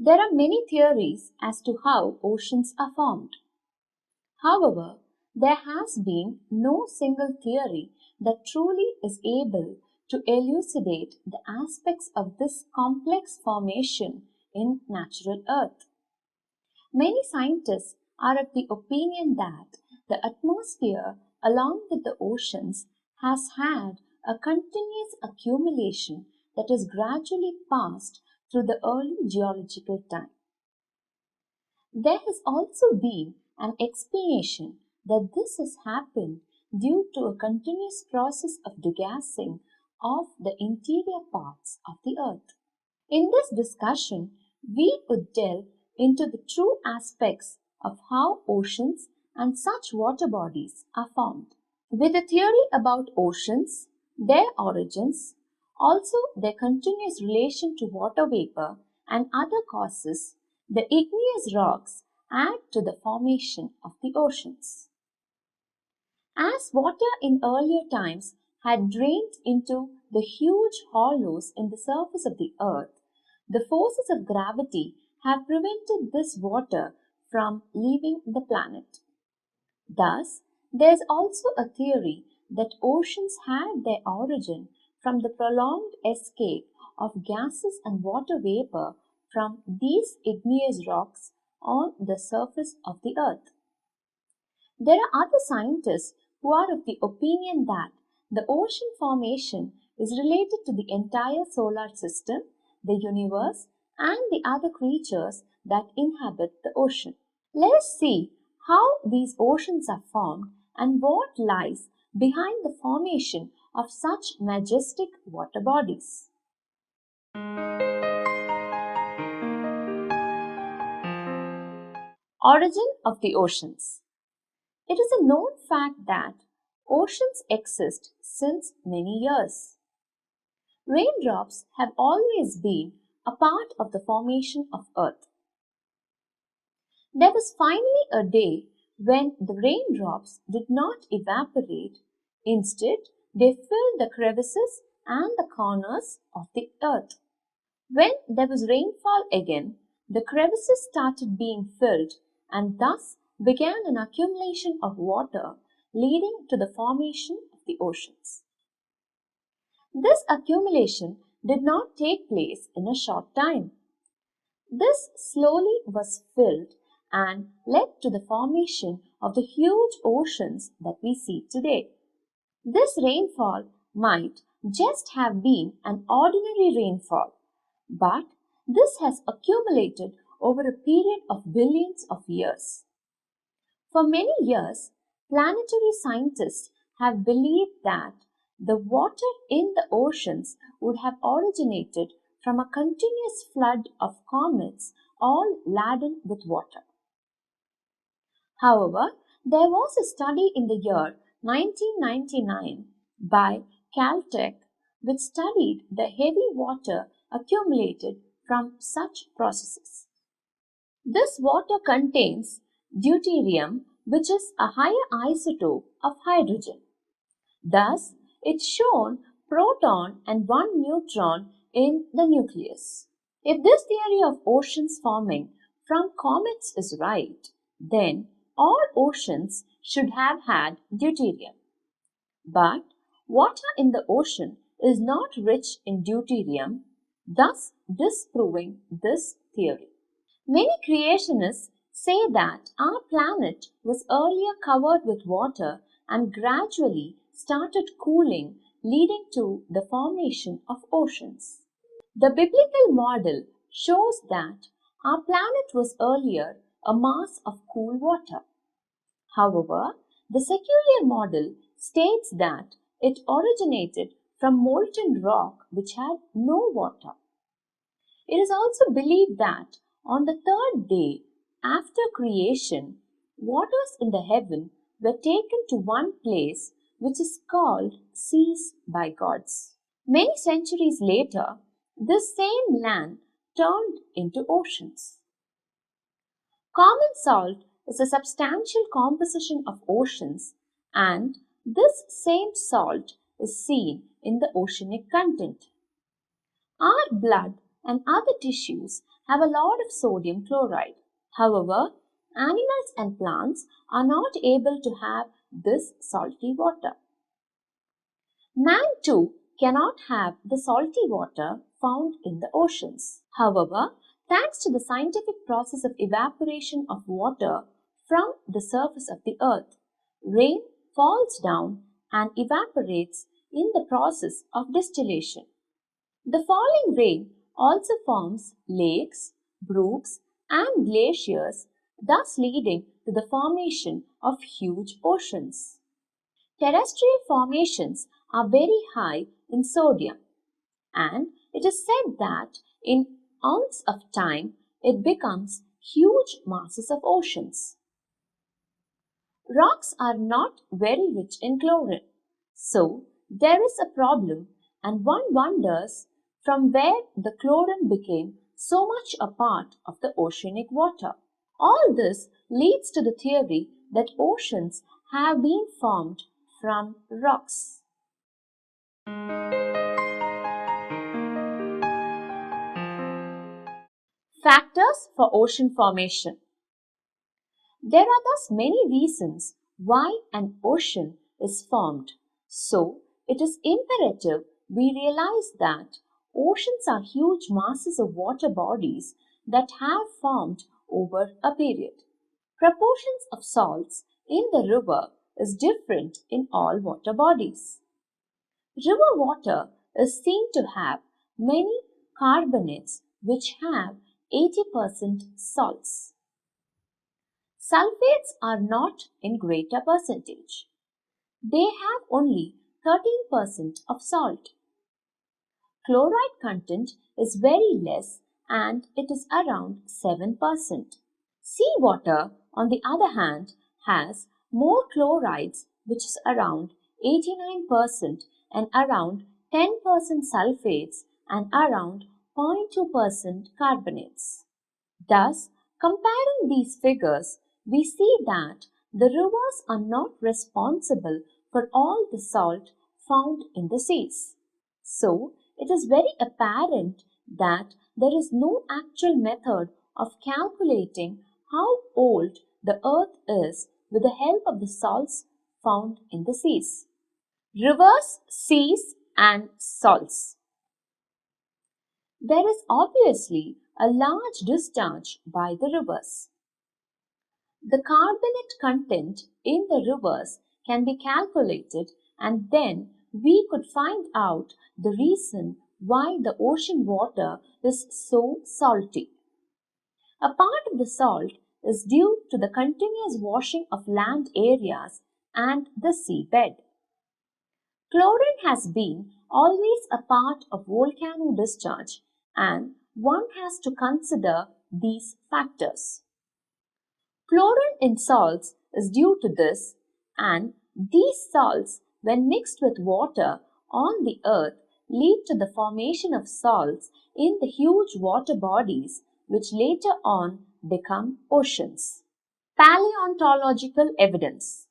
There are many theories as to how oceans are formed. However, there has been no single theory that truly is able to elucidate the aspects of this complex formation in natural Earth. Many scientists are of the opinion that the atmosphere along with the oceans has had a continuous accumulation that has gradually passed through the early geological time. There has also been an explanation that this has happened due to a continuous process of degassing of the interior parts of the Earth. In this discussion, we would delve into the true aspects of how oceans and such water bodies are formed. With a theory about oceans, their origins, also their continuous relation to water vapor and other causes, the igneous rocks add to the formation of the oceans. As water in earlier times had drained into the huge hollows in the surface of the earth, the forces of gravity have prevented this water from leaving the planet. Thus, there is also a theory that oceans had their origin from the prolonged escape of gases and water vapor from these igneous rocks on the surface of the earth. There are other scientists who are of the opinion that the ocean formation is related to the entire solar system, the universe, and the other creatures that inhabit the ocean. Let us see how these oceans are formed and what lies behind the formation of such majestic water bodies. Origin of the oceans. It is a known fact that oceans exist since many years. Raindrops have always been a part of the formation of Earth. There was finally a day when the raindrops did not evaporate. Instead, they filled the crevices and the corners of the earth. When there was rainfall again, the crevices started being filled and thus began an accumulation of water leading to the formation of the oceans. This accumulation did not take place in a short time. This slowly was filled and led to the formation of the huge oceans that we see today. This rainfall might just have been an ordinary rainfall, but this has accumulated over a period of billions of years. For many years, planetary scientists have believed that the water in the oceans would have originated from a continuous flood of comets all laden with water. However, there was a study in the year 1999 by Caltech which studied the heavy water accumulated from such processes. This water contains deuterium, which is a higher isotope of hydrogen. Thus, it's shown proton and one neutron in the nucleus. If this theory of oceans forming from comets is right, then all oceans should have had deuterium. But water in the ocean is not rich in deuterium, thus disproving this theory. Many creationists say that our planet was earlier covered with water and gradually started cooling, leading to the formation of oceans. The biblical model shows that our planet was earlier a mass of cool water. However, the secular model states that it originated from molten rock which had no water. It is also believed that on the third day after creation, waters in the heaven were taken to one place which is called seas by gods. Many centuries later, this same land turned into oceans. Common salt is a substantial composition of oceans, and this same salt is seen in the oceanic content. Our blood and other tissues have a lot of sodium chloride. However, animals and plants are not able to have this salty water. Man too cannot have the salty water found in the oceans. However, thanks to the scientific process of evaporation of water from the surface of the earth, rain falls down and evaporates in the process of distillation. The falling rain also forms lakes, brooks, and glaciers, thus leading to the formation of huge oceans. Terrestrial formations are very high in sodium, and it is said that in ounce of time it becomes huge masses of oceans. Rocks are not very rich in chlorine, so there is a problem, and one wonders from where the chlorine became so much a part of the oceanic water. All this leads to the theory that oceans have been formed from rocks. Factors for ocean formation. There are thus many reasons why an ocean is formed, so it is imperative we realize that oceans are huge masses of water bodies that have formed over a period. Proportions of salts in the river is different in all water bodies. River water is seen to have many carbonates which have 80% salts. Sulfates are not in greater percentage. They have only 13% of salt. Chloride content is very less and it is around 7%. Seawater, on the other hand, has more chlorides, which is around 89%, and around 10% sulfates and around 0.2% carbonates. Thus, comparing these figures, we see that the rivers are not responsible for all the salt found in the seas. So, it is very apparent that there is no actual method of calculating how old the earth is with the help of the salts found in the seas. Rivers, seas, and salts. There is obviously a large discharge by the rivers. The carbonate content in the rivers can be calculated, and then we could find out the reason why the ocean water is so salty. A part of the salt is due to the continuous washing of land areas and the seabed. Chlorine has been always a part of volcano discharge, and one has to consider these factors. Chlorine in salts is due to this, and these salts, when mixed with water on the earth, lead to the formation of salts in the huge water bodies which later on become oceans. Paleontological evidence.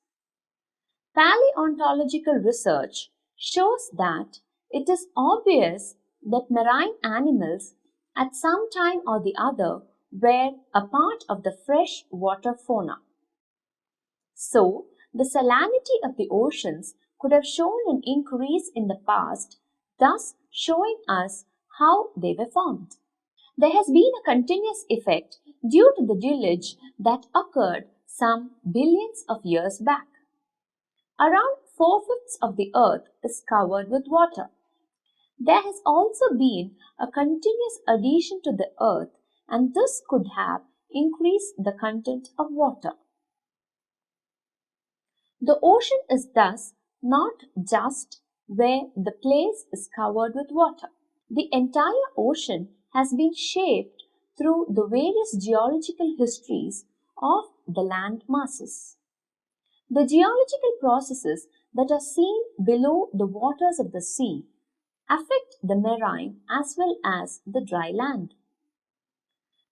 Paleontological research shows that it is obvious that marine animals at some time or the other were a part of the fresh water fauna. So, the salinity of the oceans could have shown an increase in the past, thus showing us how they were formed. There has been a continuous effect due to the deluge that occurred some billions of years back. Around 4/5 of the earth is covered with water. There has also been a continuous addition to the earth, and this could have increased the content of water. The ocean is thus not just where the place is covered with water. The entire ocean has been shaped through the various geological histories of the land masses. The geological processes that are seen below the waters of the sea affect the marine as well as the dry land.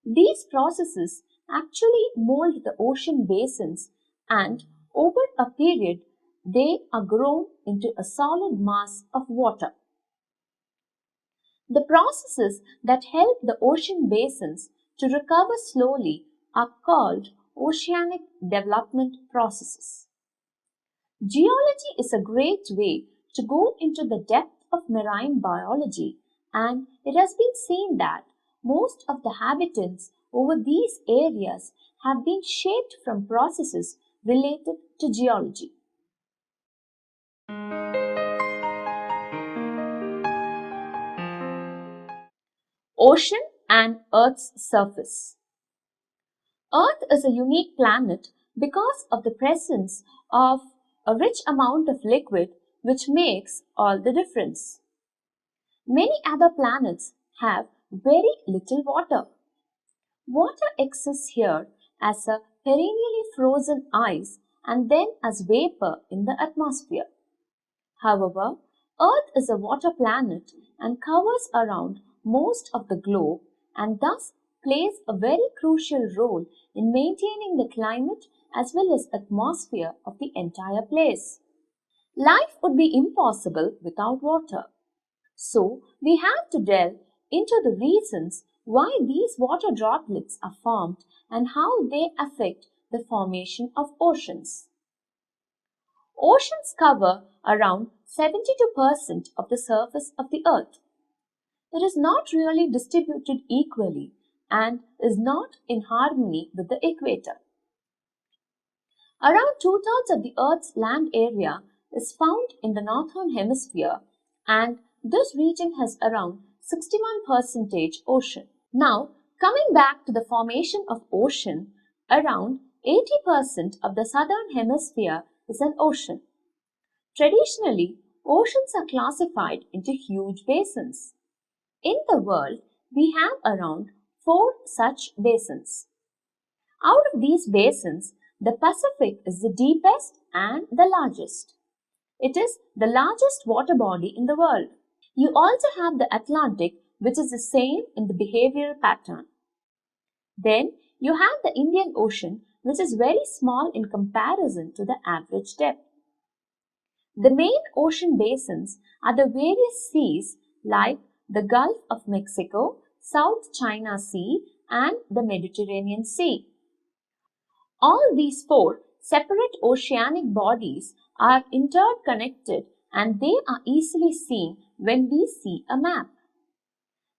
These processes actually mold the ocean basins, and over a period they are grown into a solid mass of water. The processes that help the ocean basins to recover slowly are called oceanic development processes. Geology is a great way to go into the depth of marine biology, and it has been seen that most of the habitants over these areas have been shaped from processes related to geology. Ocean and Earth's surface. Earth is a unique planet because of the presence of a rich amount of liquid, which makes all the difference. Many other planets have very little water. Water exists here as a perennially frozen ice and then as vapor in the atmosphere. However, Earth is a water planet and covers around most of the globe, and thus plays a very crucial role in maintaining the climate as well as atmosphere of the entire place. Life would be impossible without water. So, we have to delve into the reasons why these water droplets are formed and how they affect the formation of oceans. Oceans cover around 72% of the surface of the earth. It is not really distributed equally and is not in harmony with the equator. Around 2/3 of the Earth's land area is found in the northern hemisphere, and this region has around 61% ocean. Now, coming back to the formation of ocean, around 80% of the southern hemisphere is an ocean. Traditionally, oceans are classified into huge basins. In the world, we have around 4 such basins. Out of these basins, the Pacific is the deepest and the largest. It is the largest water body in the world. You also have the Atlantic, which is the same in the behavioral pattern. Then you have the Indian Ocean, which is very small in comparison to the average depth. The main ocean basins are the various seas like the Gulf of Mexico, South China Sea, and the Mediterranean Sea. All these 4 separate oceanic bodies are interconnected, and they are easily seen when we see a map.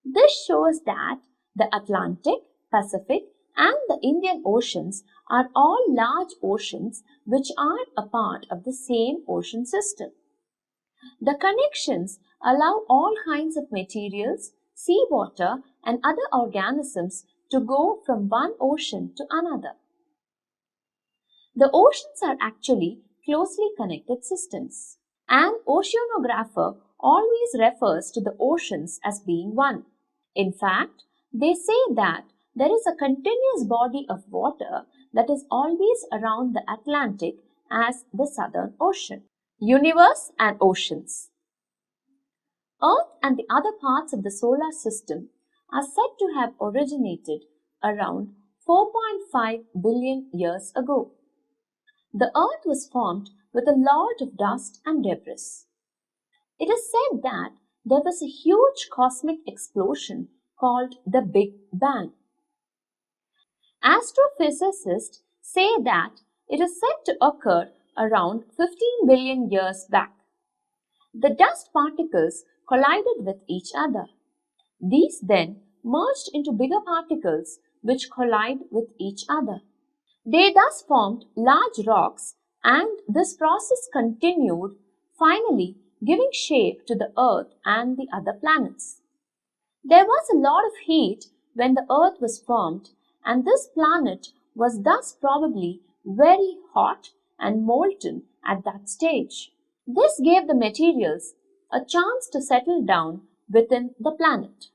This shows that the Atlantic, Pacific, and the Indian Oceans are all large oceans which are a part of the same ocean system. The connections allow all kinds of materials, seawater, and other organisms to go from one ocean to another. The oceans are actually closely connected systems. An oceanographer always refers to the oceans as being one. In fact, they say that there is a continuous body of water that is always around the Atlantic as the Southern Ocean. Universe and oceans. Earth and the other parts of the solar system are said to have originated around 4.5 billion years ago. The Earth was formed with a lot of dust and debris. It is said that there was a huge cosmic explosion called the Big Bang. Astrophysicists say that it is said to occur around 15 billion years back. The dust particles collided with each other. These then merged into bigger particles which collide with each other. They thus formed large rocks, and this process continued, finally giving shape to the Earth and the other planets. There was a lot of heat when the Earth was formed, and this planet was thus probably very hot and molten at that stage. This gave the materials a chance to settle down within the planet.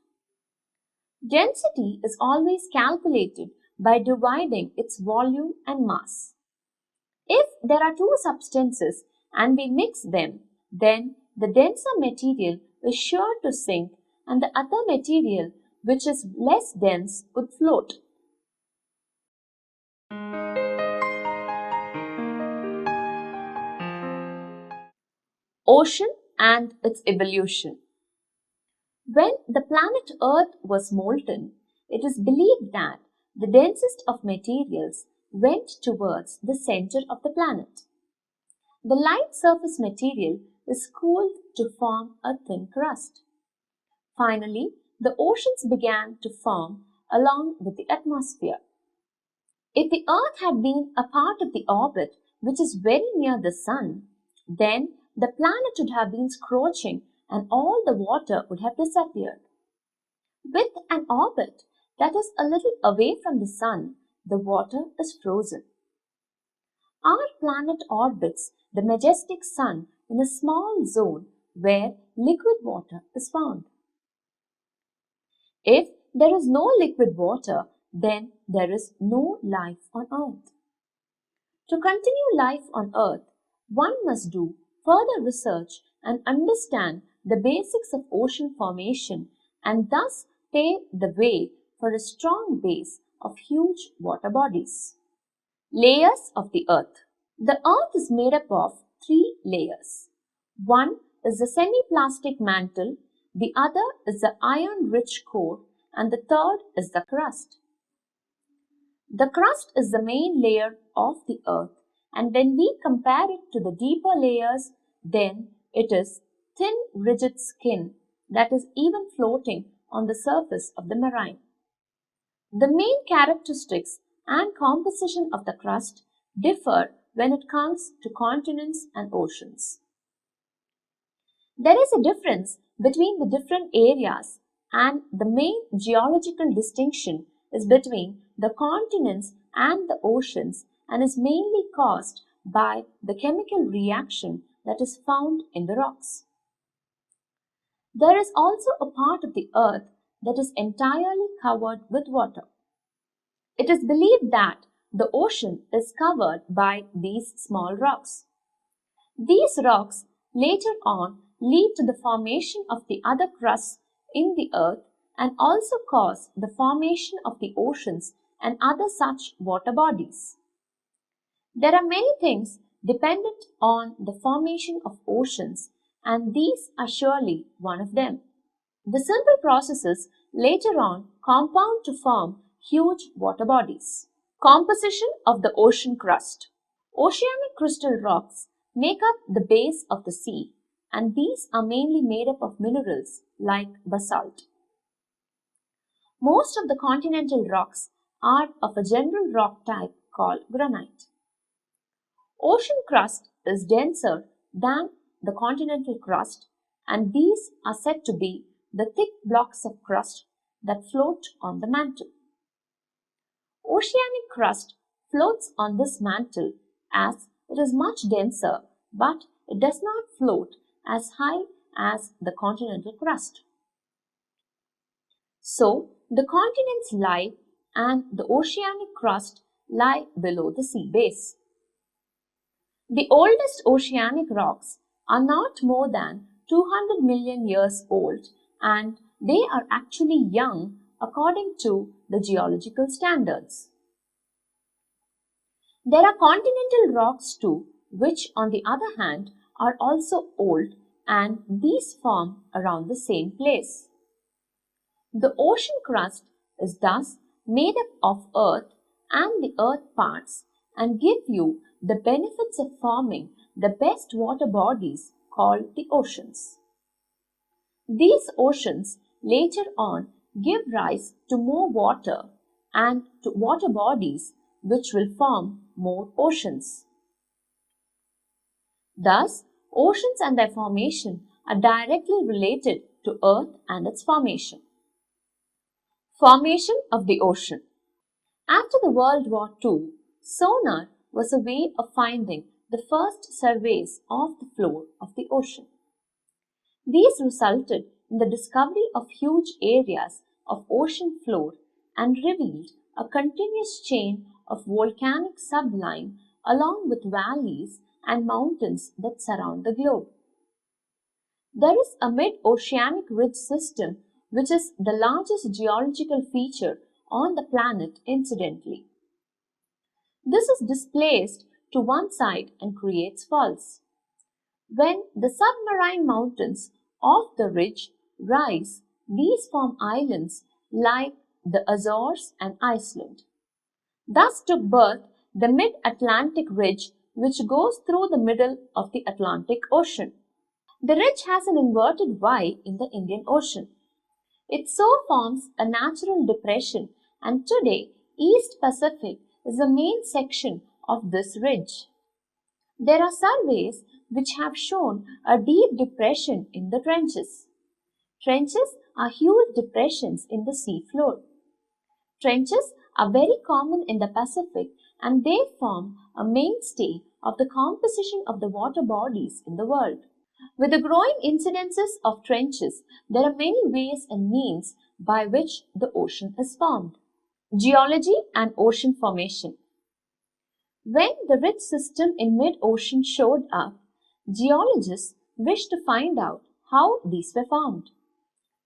Density is always calculated by dividing its volume and mass. If there are two substances and we mix them, then the denser material is sure to sink and the other material, which is less dense, would float. Ocean and its evolution. When the planet Earth was molten, it is believed that the densest of materials went towards the center of the planet. The light surface material is cooled to form a thin crust. Finally, the oceans began to form along with the atmosphere. If the Earth had been a part of the orbit which is very near the Sun, then the planet would have been scorching and all the water would have disappeared. With an orbit that is a little away from the Sun, the water is frozen. Our planet orbits the majestic Sun in a small zone where liquid water is found. If there is no liquid water, then there is no life on Earth. To continue life on Earth, one must do further research and understand the basics of ocean formation and thus pave the way for a strong base of huge water bodies. Layers of the Earth. The Earth is made up of three layers. One is the semi-plastic mantle, the other is the iron-rich core, and the third is the crust. The crust is the main layer of the Earth, and when we compare it to the deeper layers, then it is thin, rigid skin that is even floating on the surface of the marine. The main characteristics and composition of the crust differ when it comes to continents and oceans. There is a difference between the different areas, and the main geological distinction is between the continents and the oceans and is mainly caused by the chemical reaction that is found in the rocks. There is also a part of the Earth that is entirely covered with water. It is believed that the ocean is covered by these small rocks. These rocks later on lead to the formation of the other crusts in the Earth and also cause the formation of the oceans and other such water bodies. There are many things dependent on the formation of oceans, and these are surely one of them. The simple processes later on compound to form huge water bodies. Composition of the ocean crust. Oceanic crystal rocks make up the base of the sea, and these are mainly made up of minerals like basalt. Most of the continental rocks are of a general rock type called granite. Ocean crust is denser than the continental crust, and these are said to be the thick blocks of crust that float on the mantle. Oceanic crust floats on this mantle as it is much denser, but it does not float as high as the continental crust. So, the continents lie and the oceanic crust lie below the sea base. The oldest oceanic rocks are not more than 200 million years old, and they are actually young according to the geological standards. There are continental rocks too, which on the other hand are also old, and these form around the same place. The ocean crust is thus made up of earth and the earth parts and give you the benefits of forming the best water bodies called the oceans. These oceans later on give rise to more water and to water bodies which will form more oceans. Thus, oceans and their formation are directly related to Earth and its formation. Formation of the ocean. After the World War II, sonar was a way of finding the first surveys of the floor of the ocean. These resulted in the discovery of huge areas of ocean floor and revealed a continuous chain of volcanic subline along with valleys and mountains that surround the globe. There is a mid-oceanic ridge system which is the largest geological feature on the planet incidentally. This is displaced to one side and creates faults. When the submarine mountains of the ridge rise, these form islands like the Azores and Iceland. Thus took birth the mid-Atlantic ridge which goes through the middle of the Atlantic Ocean. The ridge has an inverted Y in the Indian Ocean. It so forms a natural depression, and today East Pacific is the main section of this ridge. There are surveys which have shown a deep depression in the trenches. Trenches are huge depressions in the sea floor. Trenches are very common in the Pacific and they form a mainstay of the composition of the water bodies in the world. With the growing incidences of trenches, there are many ways and means by which the ocean is formed. Geology and ocean formation. When the ridge system in mid-ocean showed up, geologists wished to find out how these were formed.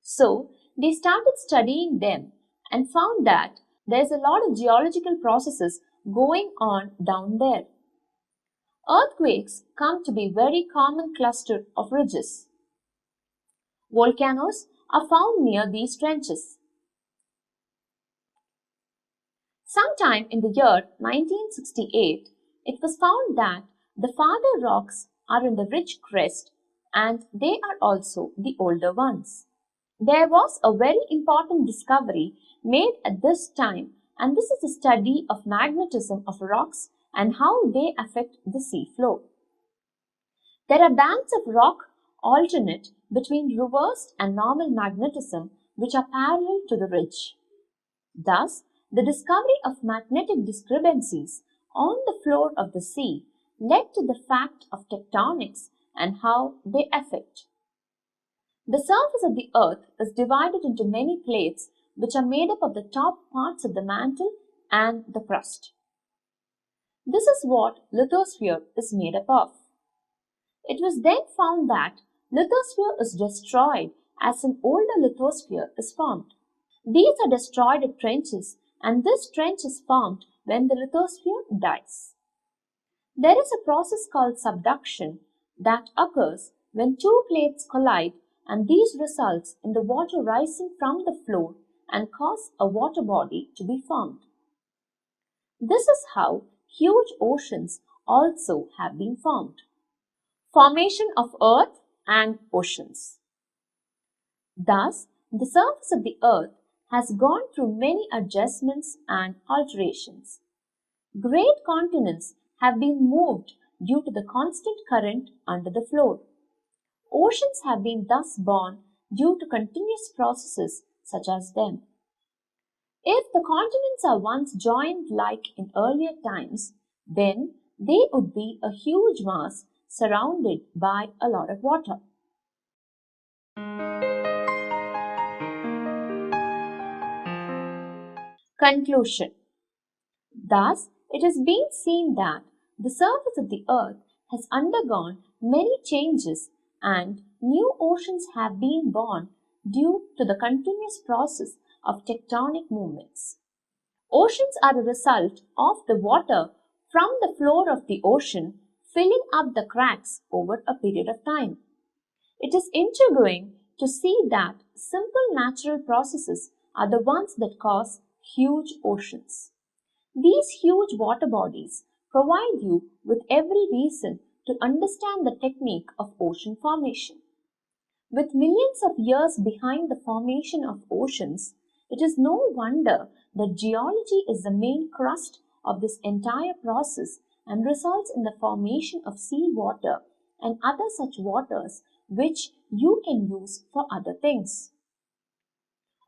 So, they started studying them and found that there is a lot of geological processes going on down there. Earthquakes come to be a very common cluster of ridges. Volcanoes are found near these trenches. Sometime in the year 1968, it was found that the farther rocks are in the ridge crest and they are also the older ones. There was a very important discovery made at this time, and this is the study of magnetism of rocks and how they affect the sea floor. There are bands of rock alternate between reversed and normal magnetism which are parallel to the ridge. Thus, the discovery of magnetic discrepancies on the floor of the sea led to the fact of tectonics and how they affect. The surface of the earth is divided into many plates which are made up of the top parts of the mantle and the crust. This is what lithosphere is made up of. It was then found that lithosphere is destroyed as an older lithosphere is formed. These are destroyed at trenches and this trench is formed when the lithosphere dies. There is a process called subduction that occurs when two plates collide and these results in the water rising from the floor and cause a water body to be formed. This is how huge oceans also have been formed. Formation of earth and oceans. Thus, the surface of the earth has gone through many adjustments and alterations. Great continents have been moved due to the constant current under the floor. Oceans have been thus born due to continuous processes such as them. If the continents are once joined like in earlier times, then they would be a huge mass surrounded by a lot of water. Conclusion. Thus, it has been seen that the surface of the earth has undergone many changes and new oceans have been born due to the continuous process of tectonic movements. Oceans are a result of the water from the floor of the ocean filling up the cracks over a period of time. It is intriguing to see that simple natural processes are the ones that cause huge oceans. These huge water bodies provide you with every reason to understand the technique of ocean formation. With millions of years behind the formation of oceans, it is no wonder that geology is the main crust of this entire process and results in the formation of sea water and other such waters which you can use for other things.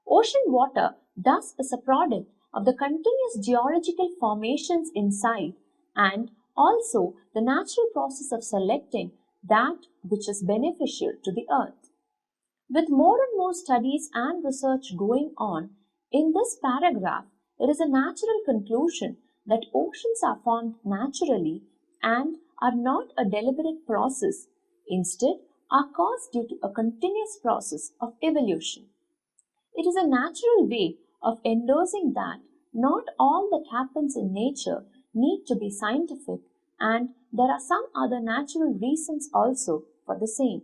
Ocean water thus is a product of the continuous geological formations inside and also the natural process of selecting that which is beneficial to the earth. With more and more studies and research going on, in this paragraph, it is a natural conclusion that oceans are formed naturally and are not a deliberate process, instead are caused due to a continuous process of evolution. It is a natural way of endorsing that not all that happens in nature need to be scientific and there are some other natural reasons also for the same.